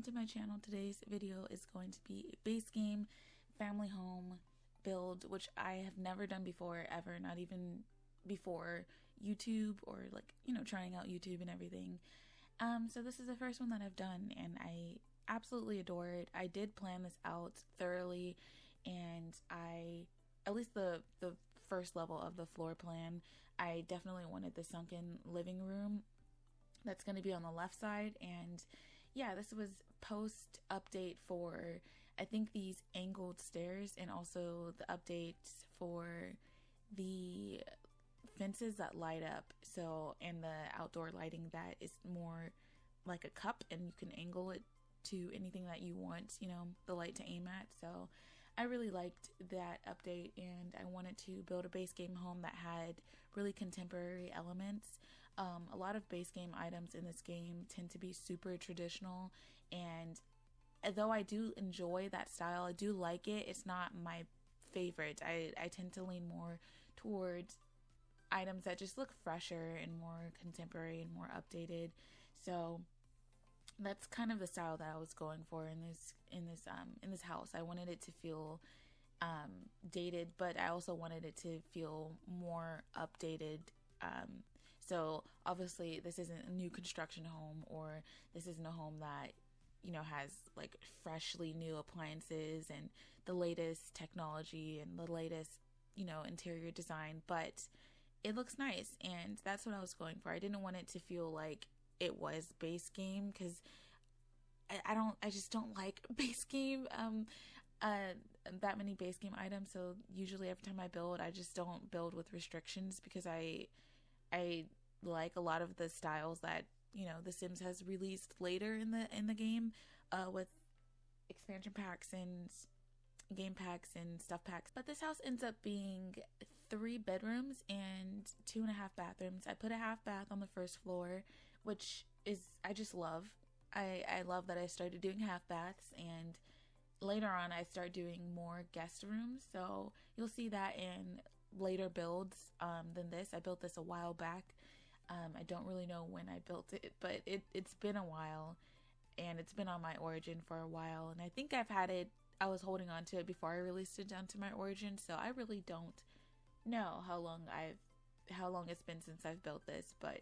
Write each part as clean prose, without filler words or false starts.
welcome to my channel. Today's video is going to be a base game family home build, which I have never done before ever, not even before YouTube or like, you know, trying out YouTube and everything. So this is the first one that I've done and I absolutely adore it. I did plan this out thoroughly, and at least the first level of the floor plan, I definitely wanted the sunken living room that's going to be on the left side. And yeah, this was post update for I think these angled stairs, and also the updates for the fences that light up, so, and the outdoor lighting that is more like a cup and you can angle it to anything that you want, you know, the light to aim at. So I really liked that update, and I wanted to build a base game home that had really contemporary elements. A lot of base game items in this game tend to be super traditional, and though I do enjoy that style, I do like it, it's not my favorite. I tend to lean more towards items that just look fresher and more contemporary and more updated. So that's kind of the style that I was going for in this house. I wanted it to feel dated, but I also wanted it to feel more updated. So obviously this isn't a new construction home, or this isn't a home that, you know, has like freshly new appliances and the latest technology and the latest, you know, interior design, but it looks nice, and that's what I was going for. I didn't want it to feel like it was base game, because I just don't like base game that many base game items. So usually every time I build, I just don't build with restrictions, because I like a lot of the styles that, you know, The Sims has released later in the game, with expansion packs and game packs and stuff packs. But this house ends up being 3 bedrooms and 2.5 bathrooms. I put a half bath on the first floor, which is, I just love. I love that I started doing half baths, and later on I start doing more guest rooms. So you'll see that in later builds than this. I built this a while back. I don't really know when I built it, but it's been a while, and it's been on my Origin for a while, and I think I was holding on to it before I released it down to my Origin, so I really don't know how long it's been since I've built this, but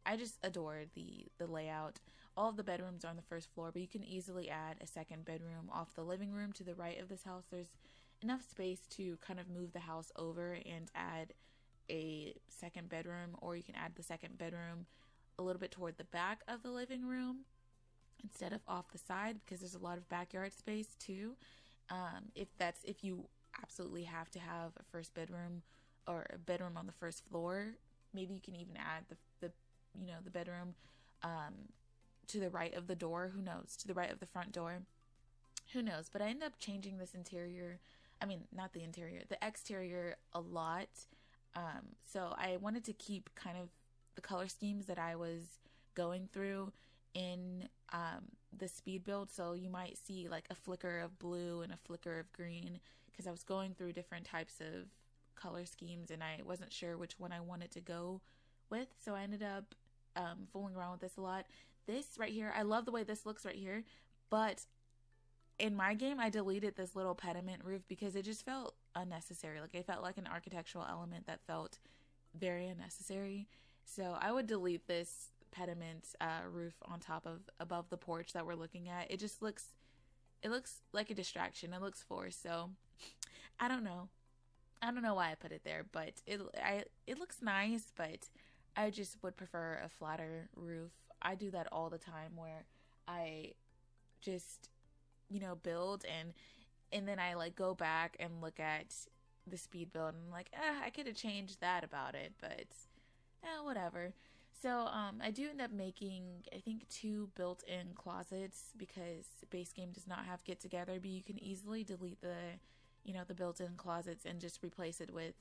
I just adore the layout. All of the bedrooms are on the first floor, but you can easily add a second bedroom off the living room to the right of this house. There's enough space to kind of move the house over and add a second bedroom, or you can add the second bedroom a little bit toward the back of the living room instead of off the side, because there's a lot of backyard space too. If you absolutely have to have a first bedroom or a bedroom on the first floor, maybe you can even add the bedroom to the right of the door. Who knows? To the right of the front door. Who knows? But I ended up changing this interior. I mean, not the interior, the exterior a lot. So I wanted to keep kind of the color schemes that I was going through in the speed build. So you might see like a flicker of blue and a flicker of green, because I was going through different types of color schemes and I wasn't sure which one I wanted to go with. So I ended up fooling around with this a lot. This right here, I love the way this looks right here, but in my game I deleted this little pediment roof because it just felt unnecessary. Like, it felt like an architectural element that felt very unnecessary. So I would delete this pediment roof on top of above the porch that we're looking at. It looks like a distraction. It looks forced. So I don't know why I put it there, but it looks nice, but I just would prefer a flatter roof. I do that all the time, where I just, you know, build and then I like go back and look at the speed build and I'm like, I could have changed that about it, but whatever. So I do end up making, I think, 2 built-in closets, because base game does not have get together, but you can easily delete the built-in closets and just replace it with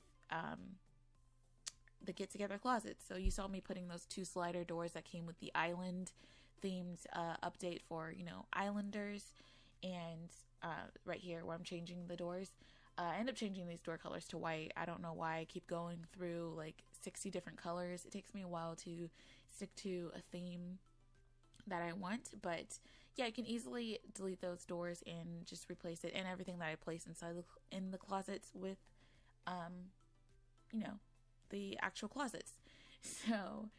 the get together closets. So you saw me putting those 2 slider doors that came with the island themed update for, you know, islanders, and right here where I'm changing the doors. I end up changing these door colors to white. I don't know why I keep going through like 60 different colors. It takes me a while to stick to a theme that I want, but yeah, you can easily delete those doors and just replace it, and everything that I place inside in the closets with, you know, the actual closets. So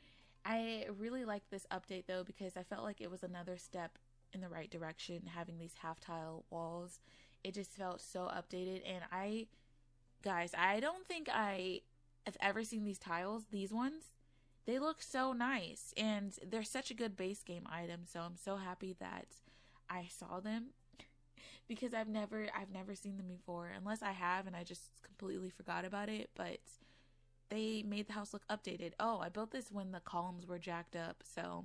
I really liked this update though, because I felt like it was another step in the right direction, having these half tile walls. It just felt so updated. And guys, I don't think I have ever seen these tiles, these ones. They look so nice, and they're such a good base game item. So I'm so happy that I saw them, because I've never seen them before, unless I have and I just completely forgot about it. But they made the house look updated. Oh, I built this when the columns were jacked up, so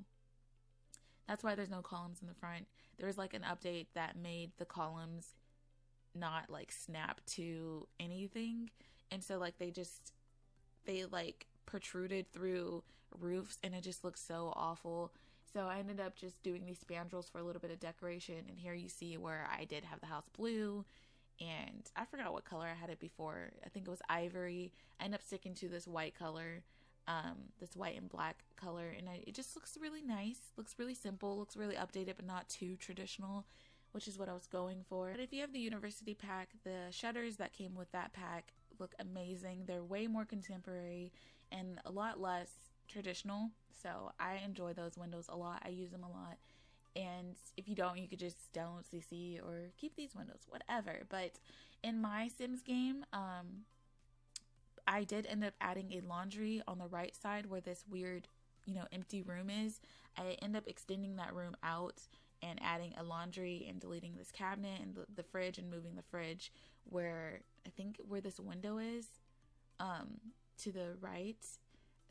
that's why there's no columns in the front. There was like an update that made the columns not like snap to anything, and so like they like protruded through roofs, and it just looks so awful. So I ended up just doing these spandrels for a little bit of decoration, and here you see where I did have the house blue, and I forgot what color I had it before. I think it was ivory. I ended up sticking to this white color, this white and black color, and it just looks really nice, looks really simple, looks really updated, but not too traditional, which is what I was going for. But if you have the university pack, the shutters that came with that pack look amazing. They're way more contemporary and a lot less traditional, so I enjoy those windows a lot. I use them a lot. And if you don't, you could just don't CC or keep these windows, whatever. But in my Sims game, I did end up adding a laundry on the right side where this weird, empty room is. I end up extending that room out and adding a laundry and deleting this cabinet and the fridge, and moving the fridge where I think where this window is, to the right.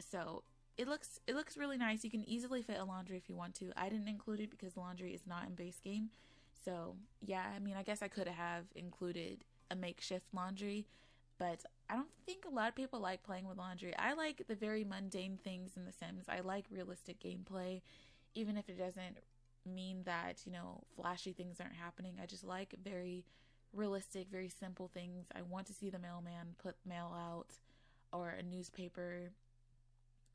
So it looks really nice. You can easily fit a laundry if you want to. I didn't include it because laundry is not in base game. So yeah, I mean, I guess I could have included a makeshift laundry, but I don't think a lot of people like playing with laundry. I like the very mundane things in The Sims. I like realistic gameplay, even if it doesn't mean that, flashy things aren't happening. I just like very realistic, very simple things. I want to see the mailman put mail out, or a newspaper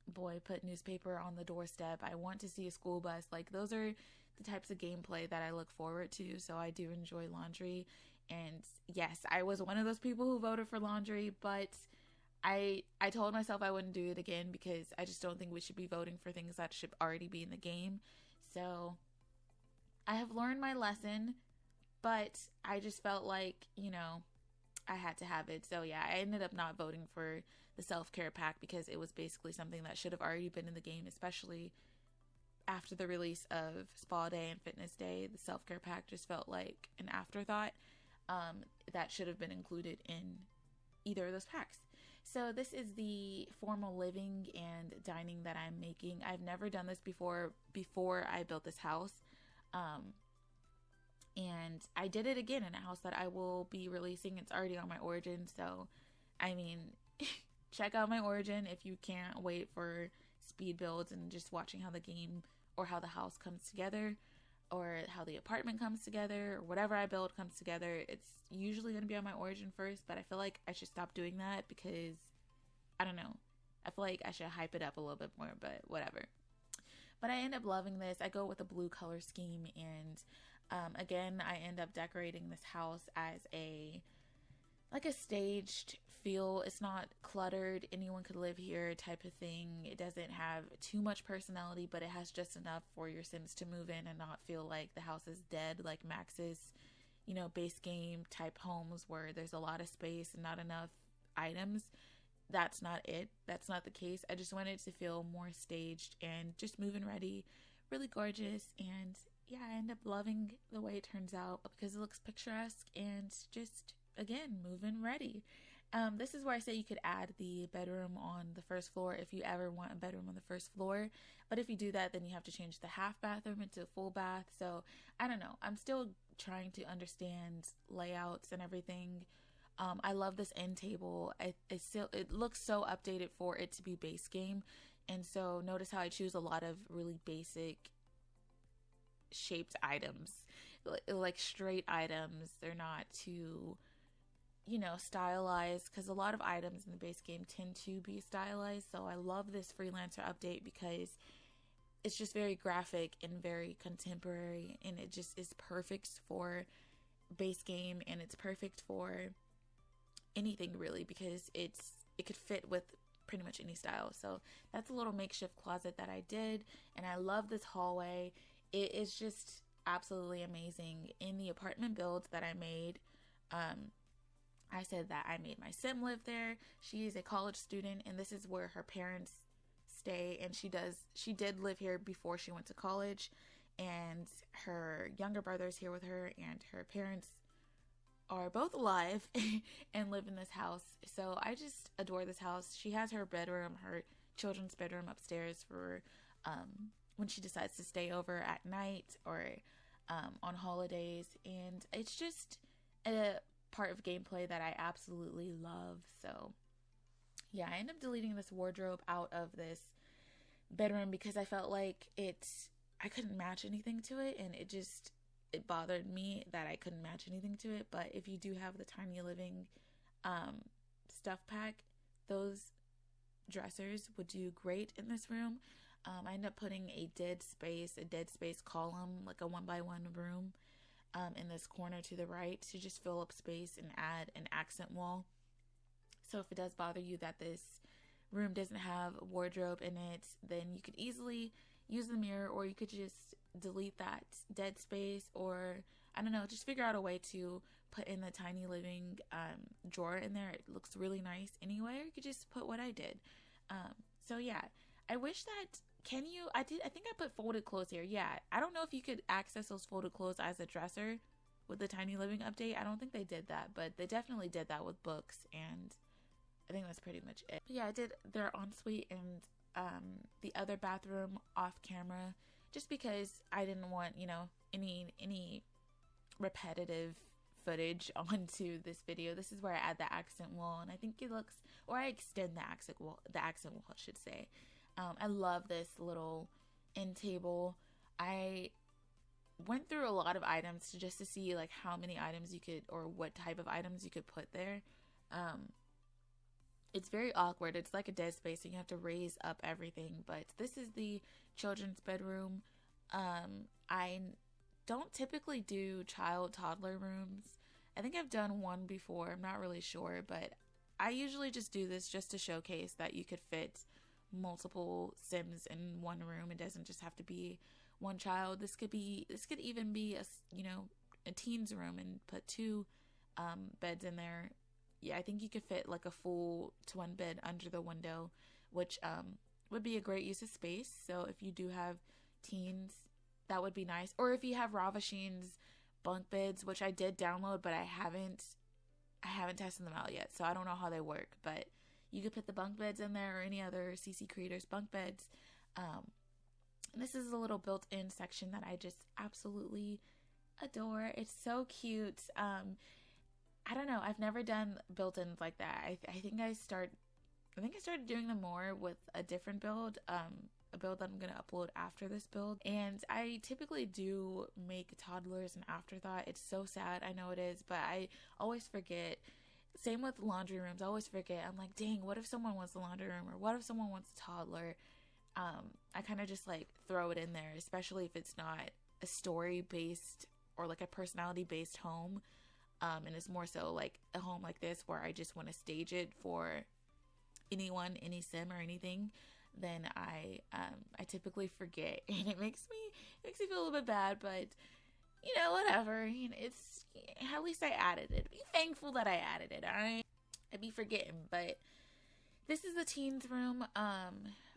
boy put newspaper on the doorstep. I want to see a school bus. Like, those are the types of gameplay that I look forward to. So I do enjoy laundry. And yes, I was one of those people who voted for laundry, but I told myself I wouldn't do it again, because I just don't think we should be voting for things that should already be in the game. So I have learned my lesson, but I just felt like, I had to have it. So yeah, I ended up not voting for the self-care pack, because it was basically something that should have already been in the game, especially after the release of Spa Day and Fitness Day. The self-care pack just felt like an afterthought that should have been included in either of those packs. So this is the formal living and dining that I'm making. I've never done this before I built this house. And I did it again in a house that I will be releasing. It's already on my Origin, so I mean, check out my Origin if you can't wait for speed builds and just watching how the game or how the house comes together, or how the apartment comes together, or whatever I build comes together. It's usually going to be on my Origin first, but I feel like I should stop doing that, because I don't know, I feel like I should hype it up a little bit more, but whatever. But I end up loving this. I go with a blue color scheme, and again, I end up decorating this house as a staged feel. It's not cluttered, anyone could live here type of thing. It doesn't have too much personality, but it has just enough for your Sims to move in and not feel like the house is dead, like Max's, base game type homes where there's a lot of space and not enough items. That's not it. That's not the case. I just want it to feel more staged and just move-in ready, really gorgeous. And yeah, I end up loving the way it turns out, because it looks picturesque and just, again, move-in ready. This is where I say you could add the bedroom on the first floor if you ever want a bedroom on the first floor. But if you do that, then you have to change the half bathroom into a full bath. So I don't know. I'm still trying to understand layouts and everything. I love this end table. It looks so updated for it to be base game. And so notice how I choose a lot of really basic shaped items, like straight items. They're not too, stylized, because a lot of items in the base game tend to be stylized. So I love this freelancer update, because it's just very graphic and very contemporary, and it just is perfect for base game, and it's perfect for anything really, because it could fit with pretty much any style. So that's a little makeshift closet that I did, and I love this hallway. It is just absolutely amazing. In the apartment build that I made, I said that I made my sim live there. She is a college student, and this is where her parents stay, and she did live here before she went to college, and her younger brother is here with her, and her parents are both alive and live in this house. So I just adore this house. She has her bedroom, her children's bedroom upstairs for when she decides to stay over at night or on holidays, and it's just a part of gameplay that I absolutely love. So yeah, I ended up deleting this wardrobe out of this bedroom because I felt like I couldn't match anything to it, and it bothered me that I couldn't match anything to it. But if you do have the Tiny Living stuff pack, those dressers would do great in this room. I ended up putting a dead space column, like a 1x1 room, in this corner to the right to just fill up space and add an accent wall. So if it does bother you that this room doesn't have a wardrobe in it, then you could easily use the mirror, or you could just delete that dead space, or I don't know, just figure out a way to put in the Tiny Living drawer in there. It looks really nice anyway, or you could just put what I did. So yeah, I wish that, I think I put folded clothes here. Yeah, I don't know if you could access those folded clothes as a dresser with the Tiny Living update. I don't think they did that, but they definitely did that with books, and I think that's pretty much it. But yeah, I did their ensuite and the other bathroom off camera, just because I didn't want, any repetitive footage onto this video. This is where I add the accent wall, and I think it looks, or I extend the accent wall, I should say. I love this little end table. I went through a lot of items just to see like how many items you could, or what type of items you could put there. It's very awkward. It's like a dead space, and you have to raise up everything. But this is the children's bedroom. I don't typically do toddler rooms. I think I've done one before. I'm not really sure, but I usually just do this just to showcase that you could fit multiple Sims in one room. It doesn't just have to be one child. This could even be a teen's room, and put two beds in there. Yeah, I think you could fit like a full twin bed under the window, which would be a great use of space. So if you do have teens, that would be nice. Or if you have Ravashin's bunk beds, which I did download, but I haven't tested them out yet, so I don't know how they work. But you could put the bunk beds in there, or any other CC creators bunk beds. This is a little built-in section that I just absolutely adore. It's so cute. I don't know. I've never done built-ins like that. I think I started doing them more with a different build, a build that I'm going to upload after this build. And I typically do make toddlers an afterthought. It's so sad. I know it is, but I always forget. Same with laundry rooms. I always forget. I'm like, dang, what if someone wants a laundry room, or what if someone wants a toddler? I kind of just like throw it in there, especially if it's not a story-based or like a personality-based home. And it's more so like a home like this where I just want to stage it for anyone, any sim or anything. Then I typically forget, and it makes me feel a little bit bad, but whatever. It's, at least I added it. Be thankful that I added it. I'd be forgetting. But this is the teens room,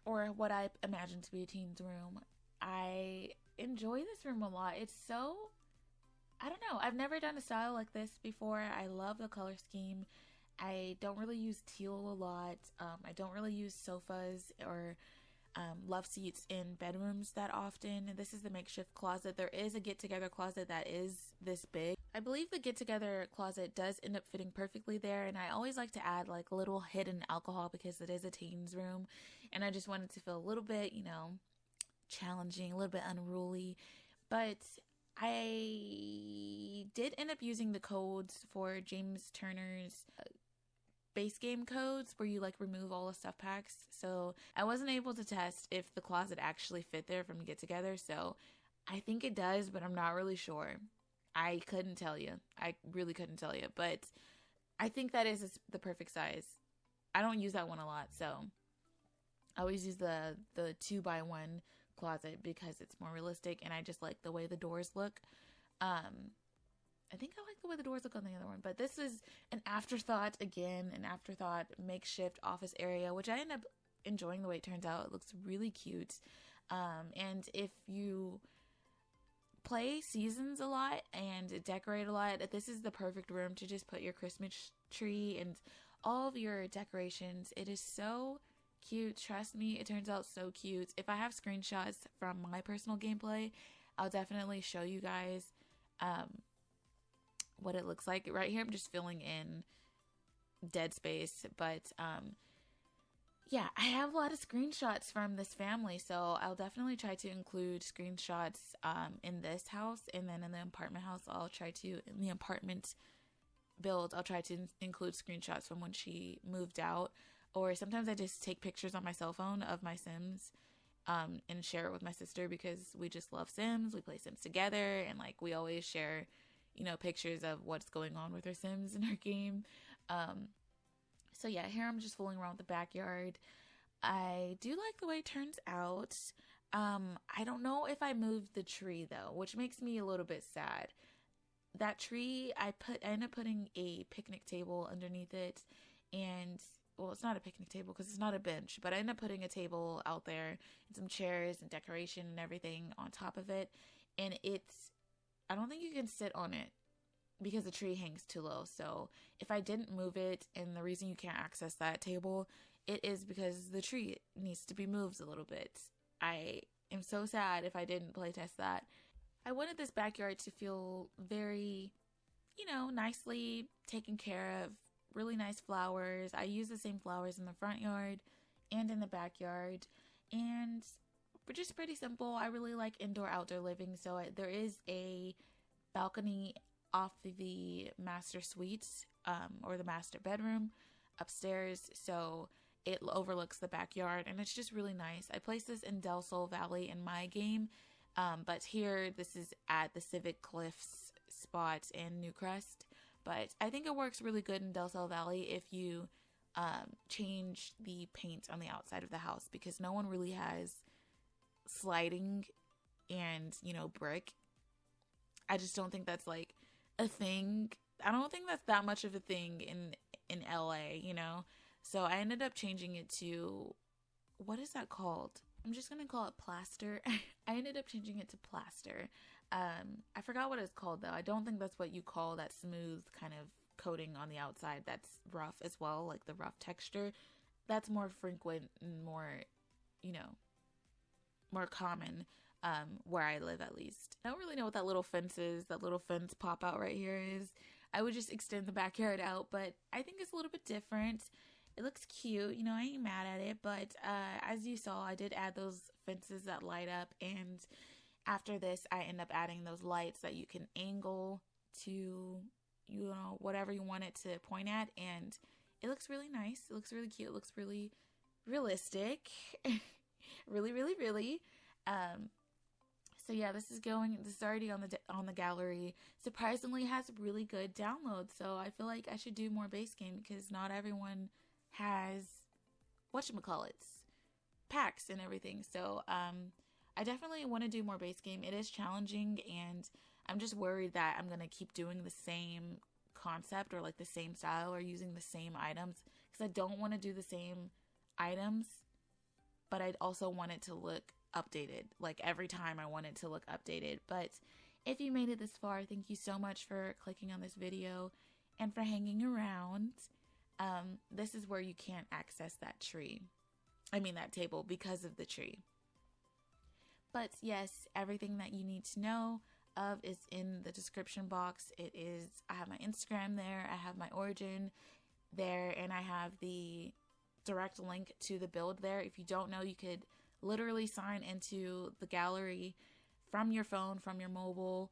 or what I imagine to be a teens room. I enjoy this room a lot. It's so, I don't know. I've never done a style like this before. I love the color scheme. I don't really use teal a lot. I don't really use sofas or love seats in bedrooms that often. This is the makeshift closet. There is a get-together closet that is this big. I believe the get-together closet does end up fitting perfectly there, and I always like to add like little hidden alcohol because it is a teens room, and I just wanted to feel a little bit, challenging, a little bit unruly. But I did end up using the codes for James Turner's base game codes where you like remove all the stuff packs. So I wasn't able to test if the closet actually fit there from Get Together. So I think it does, but I'm not really sure. I couldn't tell you. I really couldn't tell you, but I think that is the perfect size. I don't use that one a lot, so I always use the 2x1 closet because it's more realistic, and I just like the way the doors look. I think I like the way the doors look on the other one, but this is an afterthought makeshift office area, which I end up enjoying the way it turns out. It looks really cute. And if you play Seasons a lot and decorate a lot, this is the perfect room to just put your Christmas tree and all of your decorations. It is so cute. Trust me, it turns out so cute. If I have screenshots from my personal gameplay, I'll definitely show you guys what it looks like. Right here I'm just filling in dead space, but yeah, I have a lot of screenshots from this family, so I'll definitely try to include screenshots in this house, and then in the apartment house in the apartment build I'll try to include screenshots from when she moved out. Or sometimes I just take pictures on my cell phone of my Sims and share it with my sister, because we just love Sims. We play Sims together, and like we always share, you know, pictures of what's going on with our Sims in our game. So yeah, here I'm just fooling around with the backyard. I do like the way it turns out. I don't know if I moved the tree though, which makes me a little bit sad. That tree, I end up putting a picnic table underneath it, and well, it's not a picnic table because it's not a bench, but I end up putting a table out there and some chairs and decoration and everything on top of it. And I don't think you can sit on it because the tree hangs too low. So if I didn't move it, and the reason you can't access that table, it is because the tree needs to be moved a little bit. I am so sad if I didn't playtest that. I wanted this backyard to feel very, you know, nicely taken care of. Really nice flowers. I use the same flowers in the front yard and in the backyard, and just pretty simple. I really like indoor-outdoor living, so there is a balcony off the master suites or the master bedroom upstairs, so it overlooks the backyard, and it's just really nice. I placed this in Del Sol Valley in my game, but here this is at the Civic Cliffs spot in Newcrest. But I think it works really good in Del Sol Valley if you change the paint on the outside of the house, because no one really has sliding and, you know, brick. I just don't think that's like a thing. I don't think that's that much of a thing in LA, you know? So I ended up changing it to, what is that called? I'm just going to call it plaster. I ended up changing it to plaster. I forgot what it's called though. I don't think that's what you call that smooth kind of coating on the outside that's rough as well, like the rough texture. That's more frequent and more, you know, more common where I live, at least. I don't really know what that little fence is. That little fence pop out right here is. I would just extend the backyard out, but I think it's a little bit different. It looks cute, you know, I ain't mad at it, but as you saw, I did add those fences that light up, and after this, I end up adding those lights that you can angle to, you know, whatever you want it to point at, and it looks really nice. It looks really cute. It looks really realistic. really, really, really. So yeah, this is already on the gallery. Surprisingly, has really good downloads, so I feel like I should do more base game, because not everyone has whatchamacallits, packs and everything. So I definitely want to do more base game. It is challenging, and I'm just worried that I'm going to keep doing the same concept or like the same style or using the same items, because I don't want to do the same items, but I also want it to look updated. Like every time I want it to look updated. But if you made it this far, thank you so much for clicking on this video and for hanging around. This is where you can't access that table because of the tree. But yes, everything that you need to know of is in the description box. I have my Instagram there, I have my origin there, and I have the direct link to the build there. If you don't know, you could literally sign into the gallery from your phone, from your mobile,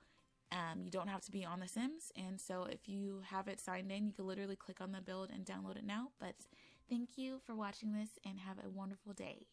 You don't have to be on The Sims, and so if you have it signed in, you can literally click on the build and download it now. But thank you for watching this, and have a wonderful day.